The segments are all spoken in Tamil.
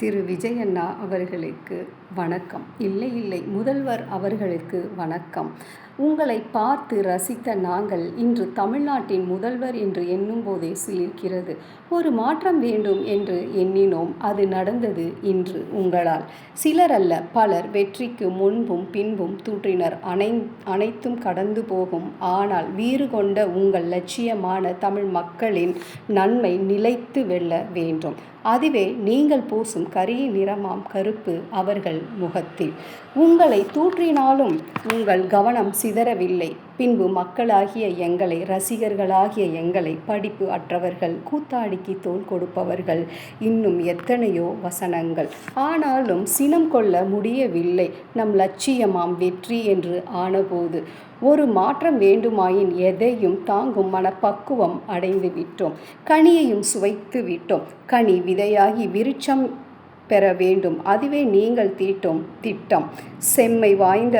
திரு விஜயண்ணா அவர்களுக்கு வணக்கம். இல்லை இல்லை முதல்வர் அவர்களுக்கு வணக்கம். உங்களை பார்த்து ரசித்த நாங்கள் இன்று தமிழ்நாட்டின் முதல்வர் என்று எண்ணும் போதே சிலிர்க்கிறது. ஒரு மாற்றம் வேண்டும் என்று எண்ணினோம். அது நடந்தது இன்று உங்களால். சிலர் அல்ல, பலர் வெற்றிக்கு முன்பும் பின்பும் தூற்றினர். அனைத்தும் கடந்து போகும். ஆனால் வீறு கொண்ட உங்கள் லட்சியமான தமிழ் மக்களின் நன்மை நிலைத்து வெல்ல வேண்டும். அதுவே நீங்கள் பூசும் கரிய நிறமாம் கருப்பு அவர்கள் முகத்தில். உங்களை தூற்றினாலும் உங்கள் கவனம் சிதறவில்லை. பின்பு மக்களாகிய எங்களை, ரசிகர்களாகிய எங்களை, படிப்பு அற்றவர்கள், கூத்தாடிக்கு தோள் கொடுப்பவர்கள், இன்னும் எத்தனையோ வசனங்கள். ஆனாலும் சினம் கொள்ள முடியவில்லை. நம் லட்சியமாம் வெற்றி என்று ஆனபோது ஒரு மாற்றம் வேண்டுமாயின் எதையும் தாங்கும் மனப்பக்குவம் அடைந்து விட்டோம். கனியையும் சுவைத்து விட்டோம். கனி விதையாகி விருட்சம் பெற வேண்டும். அதுவே நீங்கள் தீட்டும் திட்டம். செம்மை வாய்ந்த,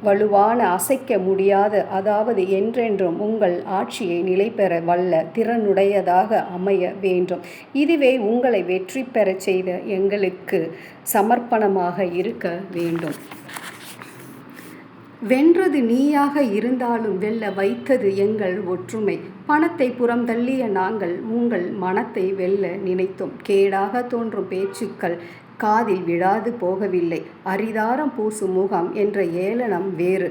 வலுவான, அசைக்க முடியாத, அதாவது என்றென்றும் உங்கள் ஆட்சியை நிலை பெற வல்ல திறனுடையதாக அமைய வேண்டும். இதுவே உங்களை வெற்றி பெறச் செய்த எங்களுக்கு சமர்ப்பணமாக இருக்க வேண்டும். வென்றது நீயாக இருந்தாலும் வெல்ல வைத்தது எங்கள் ஒற்றுமை. பணத்தை புறம் தள்ளிய நாங்கள் உங்கள் மனத்தை வெல்ல நினைத்தோம். கேடாக தோன்றும் பேச்சுக்கள் காதில் விழாது போகவில்லை. அரிதாரம் பூசும் முகம் என்ற ஏளனம் வேறு.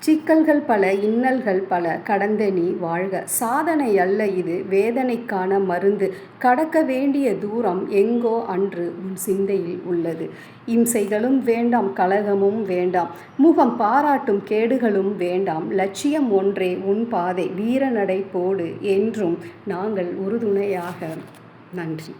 சிக்கல்கள் பல, இன்னல்கள் பல கடந்த நீ வாழ்க. சாதனை அல்ல இது, வேதனைக்கான மருந்து. கடக்க வேண்டிய தூரம் எங்கோ அன்று உன் சிந்தையில் உள்ளது. இம்சைகளும் வேண்டாம், கலகமும் வேண்டாம், முகம் பாராட்டும் கேடுகளும் வேண்டாம். லட்சியம் ஒன்றே உன் பாதை, வீரநடை போடு. என்றும் நாங்கள் உறுதுணையாக. நன்றி.